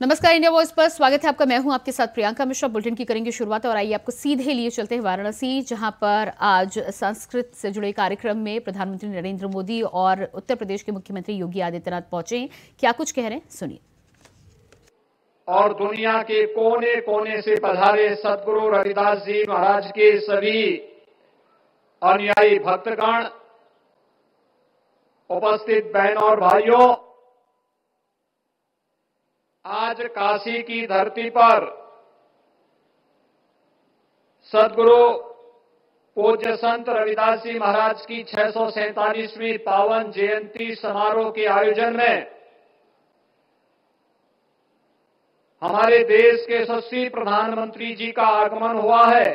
नमस्कार, India voice पर स्वागत है आपका। मैं हूं आपके साथ प्रियंका मिश्रा। बुलेटिन की करेंगे शुरुआत और आइए आपको सीधे लिए चलते हैं वाराणसी, जहां पर आज संस्कृत से जुड़े कार्यक्रम में प्रधानमंत्री नरेंद्र मोदी और उत्तर प्रदेश के मुख्यमंत्री योगी आदित्यनाथ पहुंचे। क्या कुछ कह रहे हैं, सुनिए। और दुनिया के कोने कोने से पधारे सदगुरु रविदास जी महाराज के सभी अनुयायी भक्तगण, उपस्थित बहनों और भाइयों, आज काशी की धरती पर सदगुरु पूज्य संत रविदास जी महाराज की 647वीं पावन जयंती समारोह के आयोजन में हमारे देश के यशस्वी प्रधानमंत्री जी का आगमन हुआ है।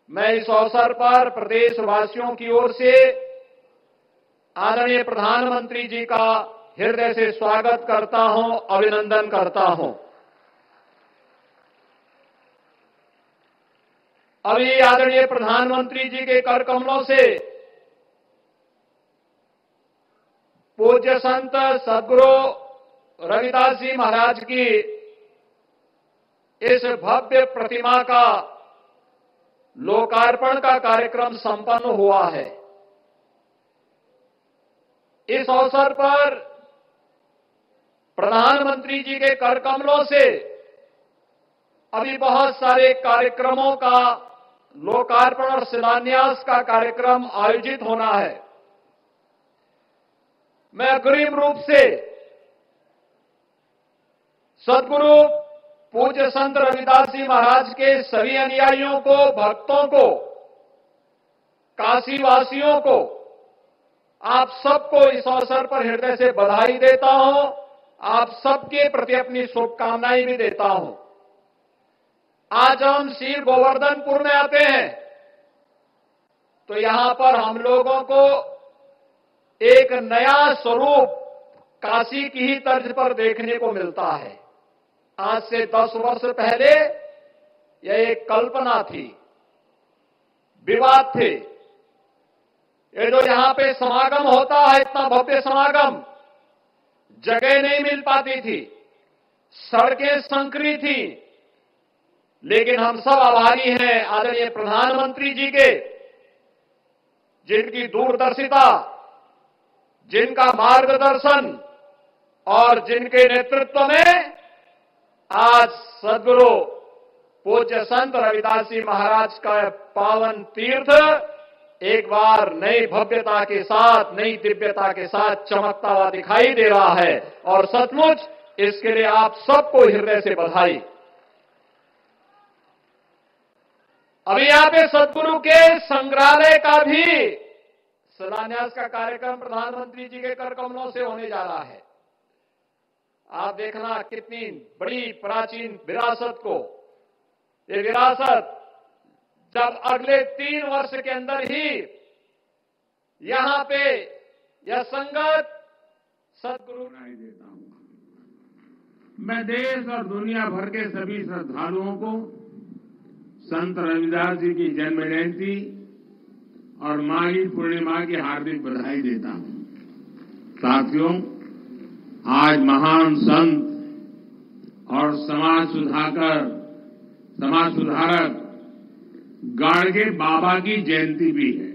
मैं इस अवसर पर प्रदेशवासियों की ओर से आदरणीय प्रधानमंत्री जी का हृदय से स्वागत करता हूं, अभिनंदन करता हूं। अभी आदरणीय प्रधानमंत्री जी के कर कमलों से पूज्य संत सदगुरु रविदास जी महाराज की इस भव्य प्रतिमा का लोकार्पण का कार्यक्रम संपन्न हुआ है। इस अवसर पर प्रधानमंत्री जी के कर कमलों से अभी बहुत सारे कार्यक्रमों का लोकार्पण और शिलान्यास का कार्यक्रम आयोजित होना है। मैं अग्रिम रूप से सदगुरु पूज्य संत रविदास जी महाराज के सभी अनुयायियों को, भक्तों को, काशीवासियों को, आप सबको इस अवसर पर हृदय से बधाई देता हूं। आप सबके प्रति अपनी शुभकामनाएं भी देता हूं। आज हम श्री गोवर्धनपुर में आते हैं तो यहां पर हम लोगों को एक नया स्वरूप काशी की ही तर्ज पर देखने को मिलता है। आज से 10 वर्ष पहले यह एक कल्पना थी, विवाद थे। ये जो यहां पे समागम होता है, इतना भव्य समागम, जगह नहीं मिल पाती थी, सड़कें संकरी थी। लेकिन हम सब आभारी हैं आदरणीय प्रधानमंत्री जी के, जिनकी दूरदर्शिता, जिनका मार्गदर्शन और जिनके नेतृत्व में आज सदगुरु पूज्य संत रविदास जी महाराज का पावन तीर्थ एक बार नई भव्यता के साथ, नई दिव्यता के साथ चमकता हुआ दिखाई दे रहा है। और सचमुच इसके लिए आप सबको हृदय से बधाई। अभी यहां पे सदगुरु के संग्रहालय का भी शिलान्यास का कार्यक्रम प्रधानमंत्री जी के कर कमलों से होने जा रहा है। आप देखना कितनी बड़ी प्राचीन विरासत को, ये विरासत जब अगले 3 वर्ष के अंदर ही यहां पे यह संगत सदगुरु देता हूं। मैं देश और दुनिया भर के सभी श्रद्धालुओं को संत रविदास जी की जन्म जयंती और माघी पूर्णिमा की हार्दिक बधाई देता हूं। साथियों, आज महान संत और समाज सुधारक गाडगे बाबा की जयंती भी है।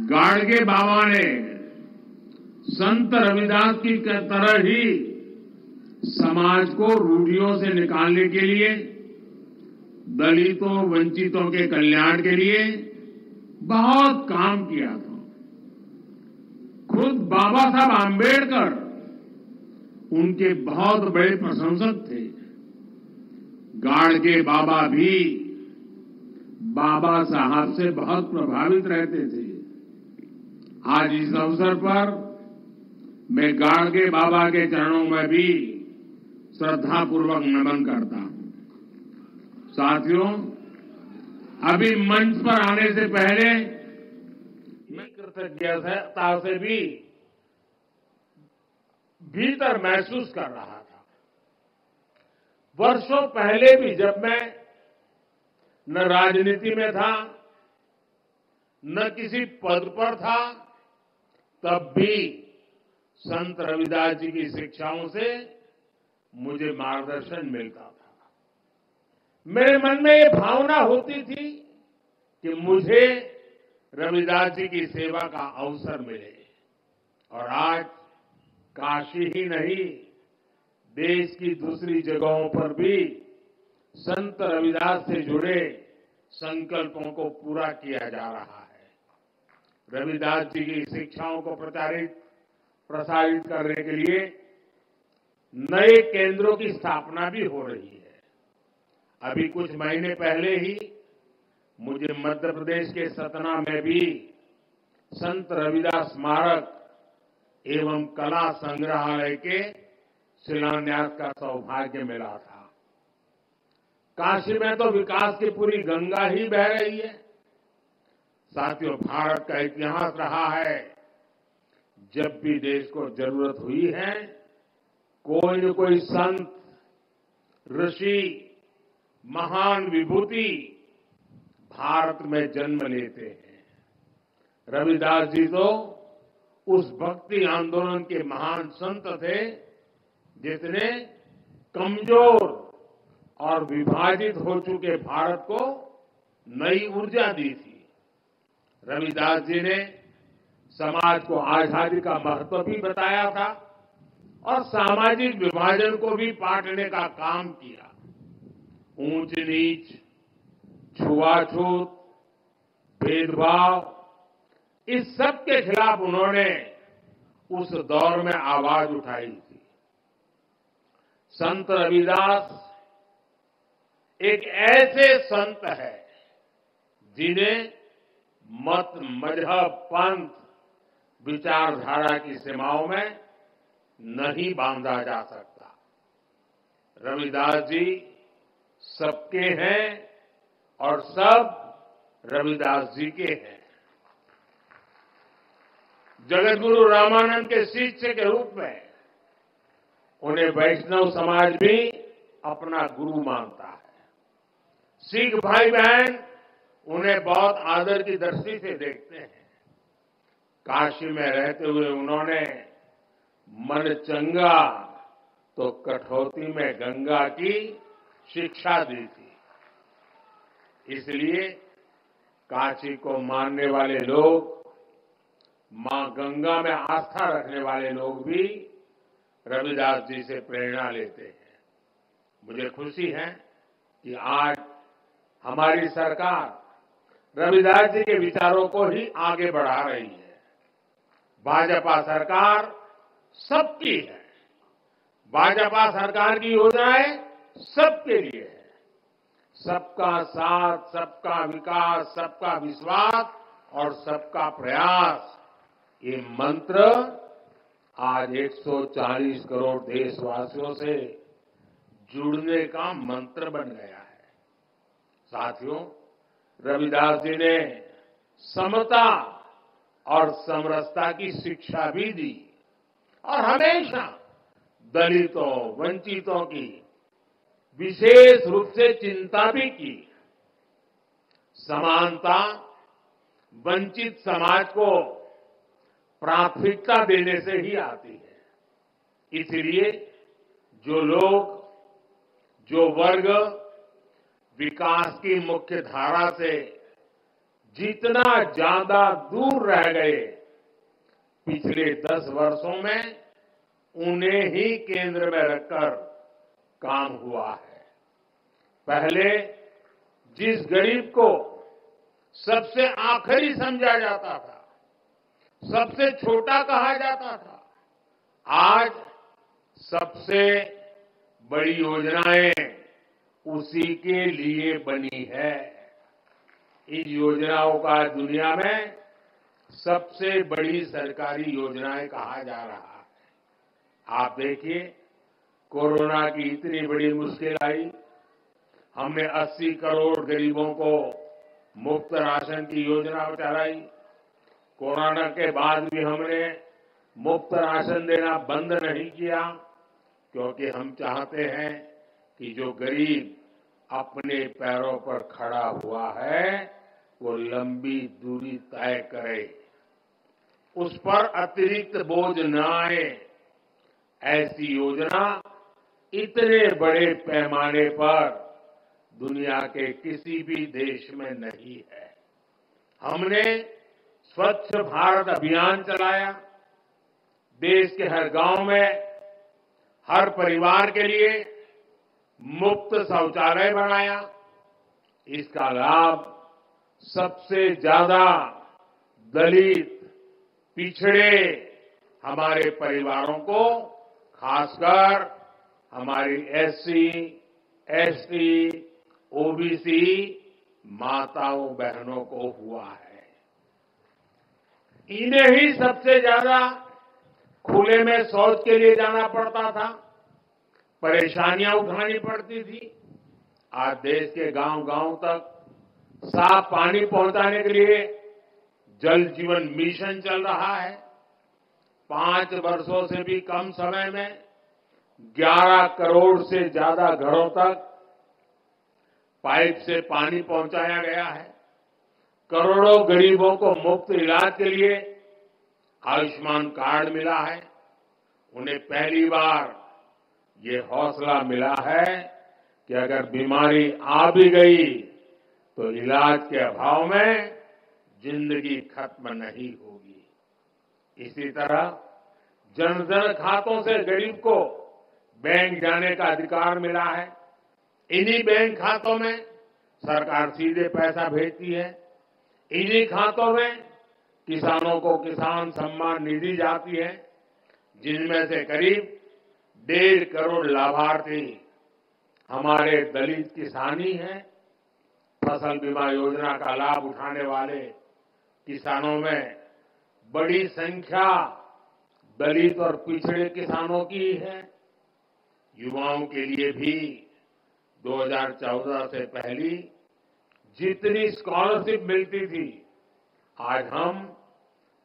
गाडगे बाबा ने संत रविदास की तरह ही समाज को रूढ़ियों से निकालने के लिए, दलितों, वंचितों के कल्याण के लिए बहुत काम किया था। खुद बाबा साहब आंबेडकर उनके बहुत बड़े प्रशंसक थे। गाडगे बाबा भी बाबा साहब से बहुत प्रभावित रहते थे। आज इस अवसर पर मैं गाडगे बाबा के चरणों में भी श्रद्धापूर्वक नमन करता हूं। साथियों, अभी मंच पर आने से पहले मैं कृतज्ञता से भी भीतर महसूस कर रहा था। वर्षों पहले भी जब मैं न राजनीति में था, न किसी पद पर था, तब भी संत रविदास जी की शिक्षाओं से मुझे मार्गदर्शन मिलता था। मेरे मन में ये भावना होती थी कि मुझे रविदास जी की सेवा का अवसर मिले। और आज काशी ही नहीं, देश की दूसरी जगहों पर भी संत रविदास से जुड़े संकल्पों को पूरा किया जा रहा है। रविदास जी की शिक्षाओं को प्रसारित करने के लिए नए केंद्रों की स्थापना भी हो रही है। अभी कुछ महीने पहले ही मुझे मध्य प्रदेश के सतना में भी संत रविदास स्मारक एवं कला संग्रहालय के शिलान्यास का सौभाग्य मिला था। काशी में तो विकास की पूरी गंगा ही बह रही है। साथियों, भारत का इतिहास रहा है, जब भी देश को जरूरत हुई है, कोई न कोई संत, ऋषि, महान विभूति भारत में जन्म लेते हैं। रविदास जी तो उस भक्ति आंदोलन के महान संत थे जिसने कमजोर और विभाजित हो चुके भारत को नई ऊर्जा दी थी। रविदास जी ने समाज को आजादी का महत्व भी बताया था और सामाजिक विभाजन को भी पाटने का काम किया। ऊंच नीच, छुआछूत, भेदभाव, इस सब के खिलाफ उन्होंने उस दौर में आवाज उठाई थी। संत रविदास एक ऐसे संत है जिन्हें मत, मजहब, पंथ, विचारधारा की सीमाओं में नहीं बांधा जा सकता। रविदास जी सबके हैं और सब रविदास जी के हैं। जगतगुरु रामानंद के शिष्य के रूप में उन्हें वैष्णव समाज भी अपना गुरु मानता है। सिख भाई बहन उन्हें बहुत आदर की दृष्टि से देखते हैं। काशी में रहते हुए उन्होंने मन चंगा तो कठौती में गंगा की शिक्षा दी थी। इसलिए काशी को मानने वाले लोग, मां गंगा में आस्था रखने वाले लोग भी रविदास जी से प्रेरणा लेते हैं। मुझे खुशी है कि आज हमारी सरकार रविदास जी के विचारों को ही आगे बढ़ा रही है। भाजपा सरकार सबकी है। भाजपा सरकार की योजनाएं सबके लिए है। सबका साथ, सबका विकास, सबका विश्वास और सबका प्रयास, ये मंत्र आज 140 करोड़ देशवासियों से जुड़ने का मंत्र बन गया है। साथियों, रविदास जी ने समता और समरसता की शिक्षा भी दी और हमेशा दलितों, वंचितों की विशेष रूप से चिंता भी की। समानता वंचित समाज को प्राथमिकता देने से ही आती है। इसलिए जो लोग, जो वर्ग विकास की मुख्य धारा से जितना ज्यादा दूर रह गए, पिछले 10 वर्षों में उन्हें ही केंद्र में रखकर काम हुआ है। पहले जिस गरीब को सबसे आखिरी समझा जाता था, सबसे छोटा कहा जाता था, आज सबसे बड़ी योजनाएं उसी के लिए बनी है। इन योजनाओं का दुनिया में सबसे बड़ी सरकारी योजनाएं कहा जा रहा है। आप देखिए, कोरोना की इतनी बड़ी मुश्किल आई, हमने 80 करोड़ गरीबों को मुफ्त राशन की योजना चलाई। कोरोना के बाद भी हमने मुफ्त राशन देना बंद नहीं किया, क्योंकि हम चाहते हैं कि जो गरीब अपने पैरों पर खड़ा हुआ है वो लंबी दूरी तय करे, उस पर अतिरिक्त बोझ न आए। ऐसी योजना इतने बड़े पैमाने पर दुनिया के किसी भी देश में नहीं है। हमने स्वच्छ भारत अभियान चलाया, देश के हर गांव में हर परिवार के लिए मुफ्त शौचालय बनाया। इसका लाभ सबसे ज्यादा दलित, पिछड़े हमारे परिवारों को, खासकर हमारी एससी, एसटी, ओबीसी माताओं बहनों को हुआ है। इन्हें ही सबसे ज्यादा खुले में शौच के लिए जाना पड़ता था, परेशानियां उठानी पड़ती थी। आज देश के गांव-गांव तक साफ पानी पहुंचाने के लिए जल जीवन मिशन चल रहा है। 5 वर्षों से भी कम समय में 11 करोड़ से ज्यादा घरों तक पाइप से पानी पहुंचाया गया है। करोड़ों गरीबों को मुफ्त इलाज के लिए आयुष्मान कार्ड मिला है। उन्हें पहली बार ये हौसला मिला है कि अगर बीमारी आ भी गई तो इलाज के अभाव में जिंदगी खत्म नहीं होगी। इसी तरह जन-धन खातों से गरीब को बैंक जाने का अधिकार मिला है। इन्हीं बैंक खातों में सरकार सीधे पैसा भेजती है। इन्हीं खातों में किसानों को किसान सम्मान निधि जाती है, जिनमें से करीब 1.5 करोड़ लाभार्थी हमारे दलित किसान ही हैं। फसल बीमा योजना का लाभ उठाने वाले किसानों में बड़ी संख्या दलित और पिछड़े किसानों की है। युवाओं के लिए भी 2014 से पहली जितनी स्कॉलरशिप मिलती थी, आज हम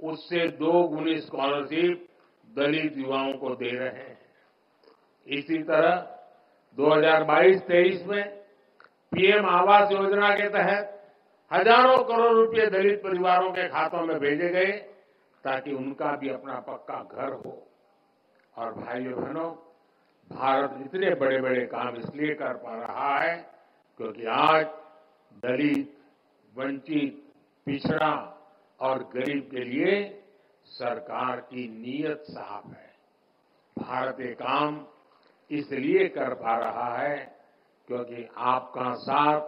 उससे 2 गुनी स्कॉलरशिप दलित युवाओं को दे रहे हैं। इसी तरह 2022-23 में पीएम आवास योजना के तहत हजारों करोड़ रुपए दलित परिवारों के खातों में भेजे गए, ताकि उनका भी अपना पक्का घर हो। और भाइयों बहनों, भारत इतने बड़े बड़े काम इसलिए कर पा रहा है क्योंकि आज दलित, वंचित, पिछड़ा और गरीब के लिए सरकार की नीयत साफ है। भारत ये काम इसलिए कर पा रहा है क्योंकि आपका साथ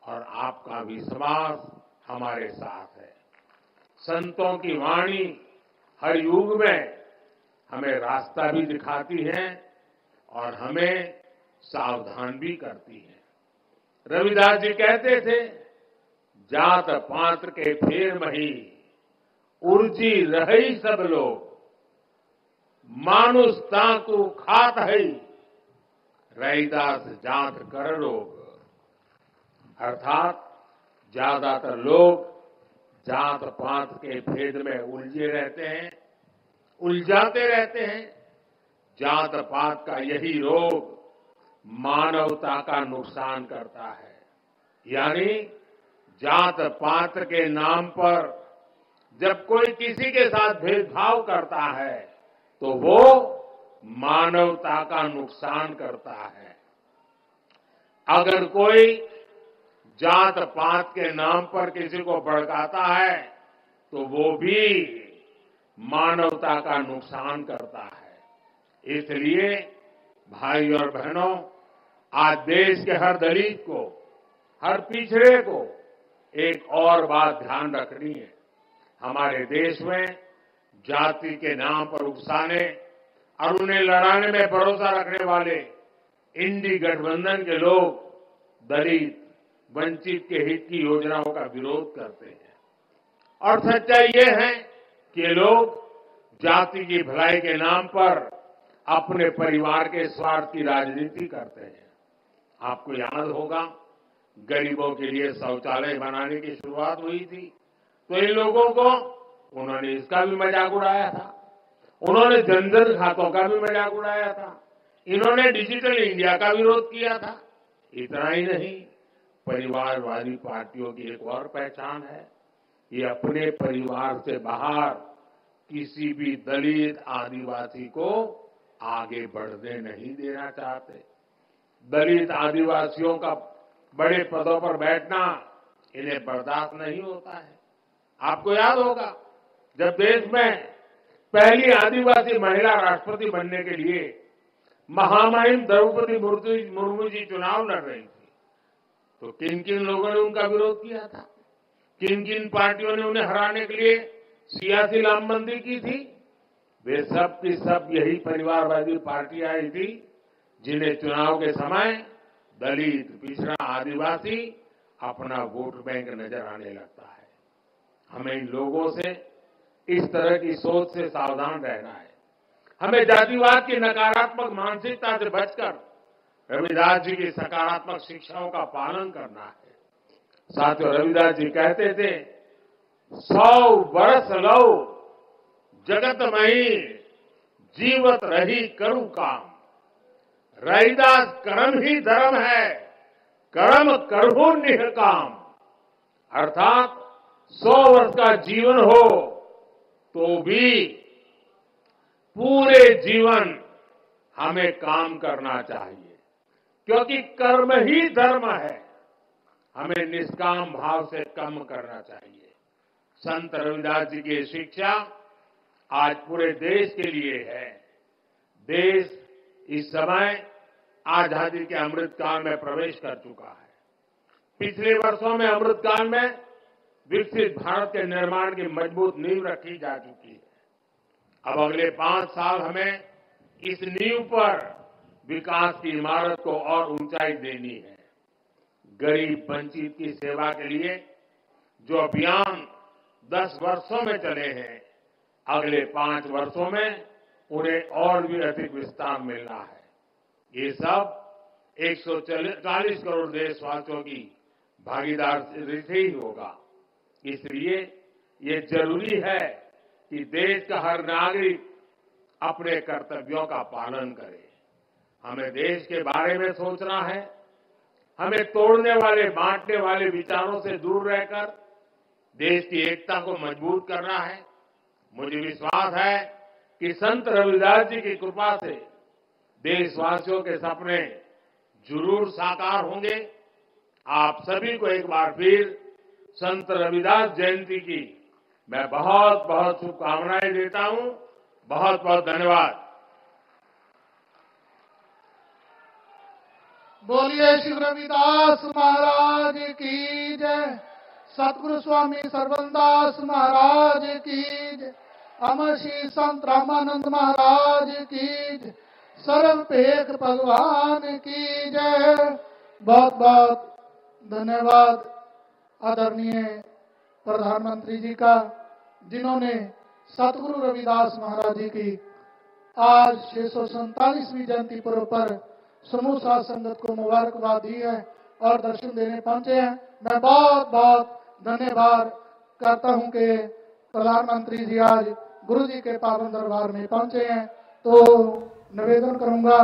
और आपका विश्वास हमारे साथ है। संतों की वाणी हर युग में हमें रास्ता भी दिखाती है और हमें सावधान भी करती है। रविदास जी कहते थे, जात पात्र के फेर मही, उर्जी रही सब लोग, मानुष ताकू खात है, रैदास जात कर लोग। अर्थात ज्यादातर लोग जात पात के भेद में उलझे रहते हैं, उलझाते रहते हैं। जात पात का यही रोग मानवता का नुकसान करता है। यानी जात पात के नाम पर जब कोई किसी के साथ भेदभाव करता है तो वो मानवता का नुकसान करता है। अगर कोई जात पात के नाम पर किसी को भड़काता है तो वो भी मानवता का नुकसान करता है। इसलिए भाई और बहनों, आज देश के हर दलित को, हर पिछड़े को एक और बात ध्यान रखनी है। हमारे देश में जाति के नाम पर उकसाने और उन्हें लड़ाने में भरोसा रखने वाले इंडी गठबंधन के लोग दलित, वंचित के हित की योजनाओं का विरोध करते हैं। और सच्चाई ये है कि ये लोग जाति की भलाई के नाम पर अपने परिवार के स्वार्थ की राजनीति करते हैं। आपको याद होगा, गरीबों के लिए शौचालय बनाने की शुरुआत हुई थी तो इन लोगों को उन्होंने इसका भी मजाक उड़ाया था। उन्होंने जन-धन खातों का भी मजाक उड़ाया था। इन्होंने डिजिटल इंडिया का विरोध किया था। इतना ही नहीं, परिवारवादी पार्टियों की एक और पहचान है, ये अपने परिवार से बाहर किसी भी दलित, आदिवासी को आगे बढ़ने नहीं देना चाहते। दलित आदिवासियों का बड़े पदों पर बैठना इन्हें बर्दाश्त नहीं होता है। आपको याद होगा जब देश में पहली आदिवासी महिला राष्ट्रपति बनने के लिए महामहिम द्रौपदी मुर्मू जी चुनाव लड़ रही थी, तो किन किन लोगों ने उनका विरोध किया था, किन किन पार्टियों ने उन्हें हराने के लिए सियासी लामबंदी की थी। वे सब की सब यही परिवारवादी पार्टियां आई थी जिन्हें चुनाव के समय दलित, पिछड़ा, आदिवासी अपना वोट बैंक नजर आने लगता है। हमें इन लोगों से इस तरह की सोच से सावधान रहना है। हमें जातिवाद की नकारात्मक मानसिकता से बचकर रविदास जी की सकारात्मक शिक्षाओं का पालन करना है। साथियों, रविदास जी कहते थे 100 वर्ष लो जगत मही जीवत रही करू काम। रविदास कर्म ही धर्म है, कर्म करहु निष्काम। अर्थात 100 वर्ष का जीवन हो तो भी पूरे जीवन हमें काम करना चाहिए, क्योंकि कर्म ही धर्म है। हमें निष्काम भाव से कर्म करना चाहिए। संत रविदास जी की शिक्षा आज पूरे देश के लिए है। देश इस समय आजादी के अमृतकाल में प्रवेश कर चुका है। पिछले वर्षों में अमृतकाल में विकसित भारत के निर्माण की मजबूत नींव रखी जा चुकी है। अब अगले 5 साल हमें इस नींव पर विकास की इमारत को और ऊंचाई देनी है। गरीब वंचित की सेवा के लिए जो अभियान 10 वर्षों में चले हैं, अगले 5 वर्षों में उन्हें और भी अधिक विस्तार मिलना है। ये सब 140 करोड़ देशवासियों की भागीदारी से ही होगा। इसलिए ये जरूरी है कि देश का हर नागरिक अपने कर्तव्यों का पालन करे। हमें देश के बारे में सोचना है। हमें तोड़ने वाले, बांटने वाले विचारों से दूर रहकर देश की एकता को मजबूत करना है। मुझे विश्वास है कि संत रविदास जी की कृपा से देशवासियों के सपने जरूर साकार होंगे। आप सभी को एक बार फिर संत रविदास जयंती की मैं बहुत बहुत शुभकामनाएं देता हूं। बहुत बहुत धन्यवाद। बोलिए श्री रविदास महाराज की जय। सतगुरु स्वामी सर्वदास महाराज की जय। अमर श्री संत रामानंद महाराज की जय। सर्वपेख भगवान की जय। बहुत बहुत धन्यवाद आदरणीय प्रधानमंत्री जी का, जिन्होंने सतगुरु रविदास महाराज जी की आज 647वीं जयंती पर्व पर समूह साध संगत को मुबारकबाद दी है और दर्शन देने पहुंचे हैं। मैं बहुत बहुत धन्यवाद करता हूं कि प्रधानमंत्री जी आज गुरु जी के पावन दरबार में पहुंचे हैं। तो निवेदन करूंगा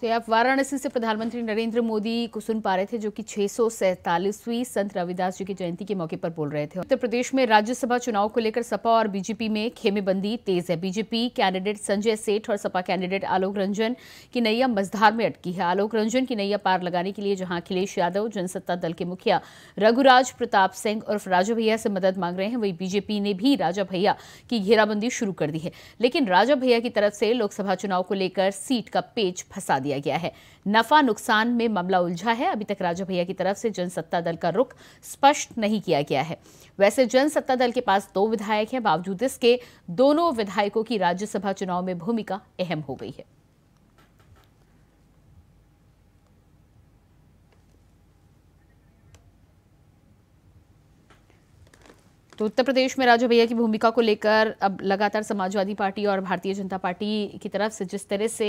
तो आप वाराणसी से प्रधानमंत्री नरेंद्र मोदी को सुन पा रहे थे, जो कि 647वीं संत रविदास जी की जयंती के मौके पर बोल रहे थे। उत्तर प्रदेश में राज्यसभा चुनाव को लेकर सपा और बीजेपी में खेमेबंदी तेज है। बीजेपी कैंडिडेट संजय सेठ और सपा कैंडिडेट आलोक रंजन की नैया मझधार में अटकी है। आलोक रंजन की नैया पार लगाने के लिए जहां अखिलेश यादव जनसत्ता दल के मुखिया रघुराज प्रताप सिंह उर्फ राजा भैया से मदद मांग रहे हैं, वहीं बीजेपी ने भी राजा भैया की घेराबंदी शुरू कर दी है। लेकिन राजा भैया की तरफ से लोकसभा चुनाव को लेकर सीट का पेच फंसा दिया गया है। नफा नुकसान में मामला उलझा है। अभी तक राजा भैया की तरफ से जनसत्ता दल का रुख स्पष्ट नहीं किया गया है। वैसे जनसत्ता दल के पास 2 विधायक हैं, बावजूद इसके दोनों विधायकों की राज्यसभा चुनाव में भूमिका अहम हो गई है। तो उत्तर प्रदेश में राजा भैया की भूमिका को लेकर अब लगातार समाजवादी पार्टी और भारतीय जनता पार्टी की तरफ से जिस तरह से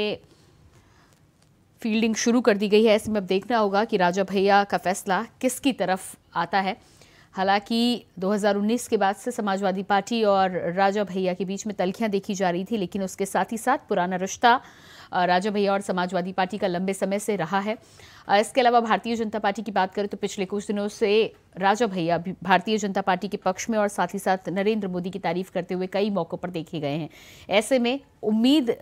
फील्डिंग शुरू कर दी गई है, ऐसे में अब देखना होगा कि राजा भैया का फैसला किसकी तरफ आता है। हालांकि 2019 के बाद से समाजवादी पार्टी और राजा भैया के बीच में तल्खियां देखी जा रही थी, लेकिन उसके साथ ही साथ पुराना रिश्ता राजा भैया और समाजवादी पार्टी का लंबे समय से रहा है। इसके अलावा भारतीय जनता पार्टी की बात करें तो पिछले कुछ दिनों से राजा भैया भी भारतीय जनता पार्टी के पक्ष में और साथ ही साथ नरेंद्र मोदी की तारीफ करते हुए कई मौकों पर देखे गए हैं। ऐसे में उम्मीद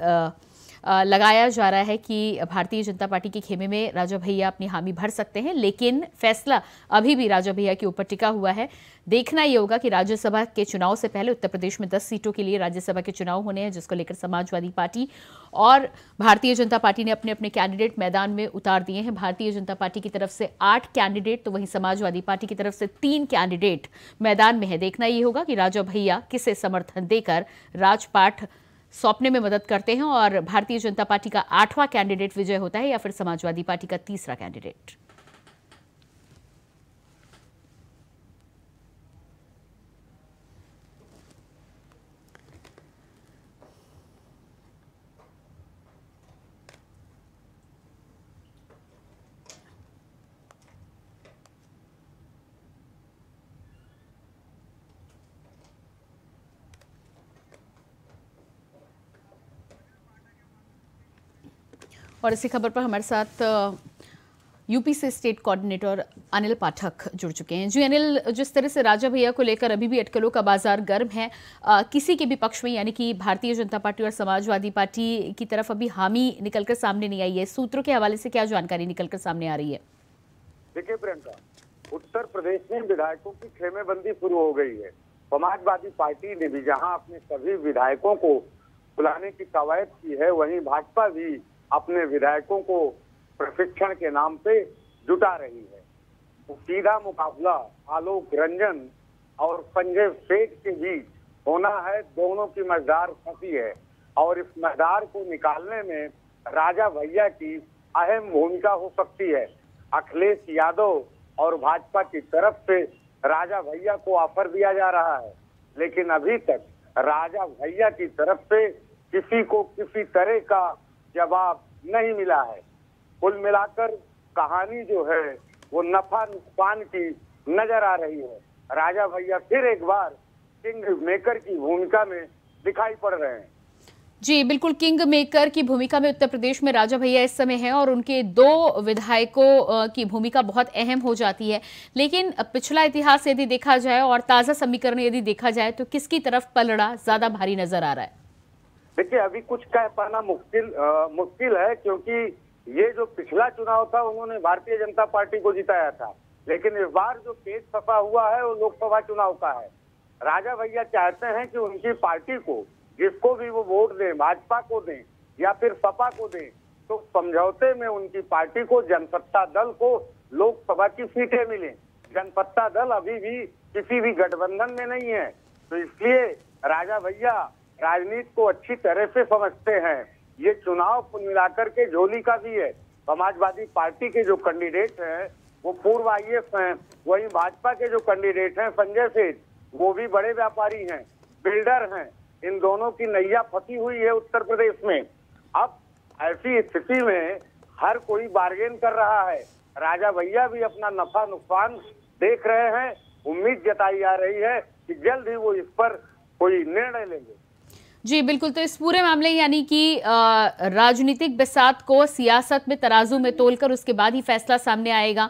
लगाया जा रहा है कि भारतीय जनता पार्टी के खेमे में राजा भैया अपनी हामी भर सकते हैं, लेकिन फैसला अभी भी राजा भैया के ऊपर टिका हुआ है। देखना ये होगा कि राज्यसभा के चुनाव से पहले उत्तर प्रदेश में 10 सीटों के लिए राज्यसभा के चुनाव होने हैं, जिसको लेकर समाजवादी पार्टी और भारतीय जनता पार्टी ने अपने अपने कैंडिडेट मैदान में उतार दिए हैं। भारतीय जनता पार्टी की तरफ से 8 कैंडिडेट तो वहीं समाजवादी पार्टी की तरफ से 3 कैंडिडेट मैदान में है। देखना ये होगा कि राजा भैया किसे समर्थन देकर राजपाट सौंपने में मदद करते हैं और भारतीय जनता पार्टी का 8वां कैंडिडेट विजय होता है या फिर समाजवादी पार्टी का 3रा कैंडिडेट। और इसी खबर पर हमारे साथ यूपी से स्टेट कोऑर्डिनेटर अनिल पाठक जुड़ चुके हैं। जी अनिल, जिस तरह से राजा भैया को लेकर अभी भी अटकलों का बाजार गर्म है, किसी के भी पक्ष में यानी कि भारतीय जनता पार्टी और समाजवादी पार्टी की तरफ अभी हामी निकलकर सामने नहीं आई है। सूत्रों के हवाले से क्या जानकारी निकलकर सामने आ रही है? देखिए प्रियंका, उत्तर प्रदेश में विधायकों की खेमेबंदी शुरू हो गई है। समाजवादी पार्टी ने भी जहां अपने सभी विधायकों को बुलाने की कवायद की है, वहीं भाजपा भी अपने विधायकों को प्रशिक्षण के नाम पे जुटा रही है। तो सीधा मुकाबला आलोक रंजन और संजय सेठ के बीच होना है। दोनों की मजेदार फंसी है और इस मजेदार को निकालने में राजा भैया की अहम भूमिका हो सकती है। अखिलेश यादव और भाजपा की तरफ से राजा भैया को ऑफर दिया जा रहा है, लेकिन अभी तक राजा भैया की तरफ से किसी को किसी तरह का जवाब नहीं मिला है। कुल मिलाकर कहानी जो है वो नफा नुकसान की नजर आ रही है। राजा भैया फिर एक बार किंग मेकर की भूमिका में दिखाई पड़ रहे हैं। जी बिल्कुल, किंग मेकर की भूमिका में उत्तर प्रदेश में राजा भैया इस समय हैं और उनके 2 विधायकों की भूमिका बहुत अहम हो जाती है। लेकिन पिछला इतिहास यदि देखा जाए और ताजा समीकरण यदि देखा जाए तो किसकी तरफ पलड़ा ज्यादा भारी नजर आ रहा है? देखिए, अभी कुछ कह पाना मुश्किल है, क्योंकि ये जो पिछला चुनाव था उन्होंने भारतीय जनता पार्टी को जिताया था, लेकिन इस बार जो पेच फंसा हुआ है वो लोकसभा चुनाव का है। राजा भैया चाहते हैं कि उनकी पार्टी को जिसको भी वो वोट दें, भाजपा को दें या फिर सपा को दें, तो समझौते में उनकी पार्टी को जनसत्ता दल को लोकसभा की सीटें मिलें। जनसत्ता दल अभी भी किसी भी गठबंधन में नहीं है, तो इसलिए राजा भैया राजनीति को अच्छी तरह से समझते हैं। ये चुनाव कुल मिलाकर के झोली का भी है। समाजवादी पार्टी के जो कैंडिडेट हैं वो पूर्व IAS हैं, वहीं भाजपा के जो कैंडिडेट हैं संजय सेठ, वो भी बड़े व्यापारी हैं, बिल्डर हैं। इन दोनों की नैया फंसी हुई है उत्तर प्रदेश में। अब ऐसी स्थिति में हर कोई बार्गेन कर रहा है। राजा भैया भी अपना नफा नुकसान देख रहे हैं। उम्मीद जताई जा रही है कि जल्द ही वो इस पर कोई निर्णय लेंगे। जी बिल्कुल, तो इस पूरे मामले यानी कि राजनीतिक बिसात को सियासत में तराजू में तोलकर उसके बाद ही फैसला सामने आएगा।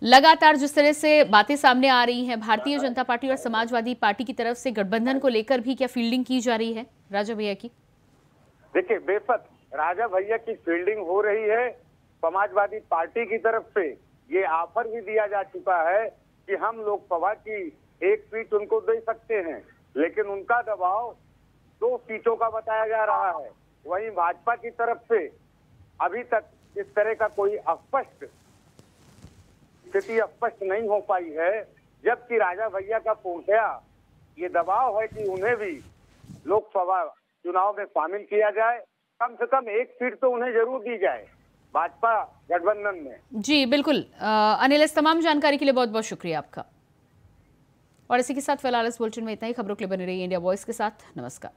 लगातार जिस तरह से बातें सामने आ रही हैं, भारतीय जनता पार्टी और समाजवादी पार्टी की तरफ से गठबंधन को लेकर भी क्या फील्डिंग की जा रही है राजा भैया की? देखिए, बेशक राजा भैया की फील्डिंग हो रही है। समाजवादी पार्टी की तरफ से ये ऑफर भी दिया जा चुका है कि हम लोकसभा की 1 सीट उनको दे सकते हैं, लेकिन उनका दबाव 2 सीटों का बताया जा रहा है। वहीं भाजपा की तरफ से अभी तक इस तरह का कोई स्थिति स्पष्ट नहीं हो पाई है, जबकि राजा भैया का पूर्णतया ये दबाव है कि उन्हें भी लोकसभा चुनाव में शामिल किया जाए। कम से कम 1 सीट तो उन्हें जरूर दी जाए भाजपा गठबंधन में। जी बिल्कुल अनिल, इस तमाम जानकारी के लिए बहुत बहुत शुक्रिया आपका। और इसी के साथ फिलहाल इस बुलेटिन में इतना ही। खबरों के लिए बने रहिए इंडिया वॉइस के साथ। नमस्कार।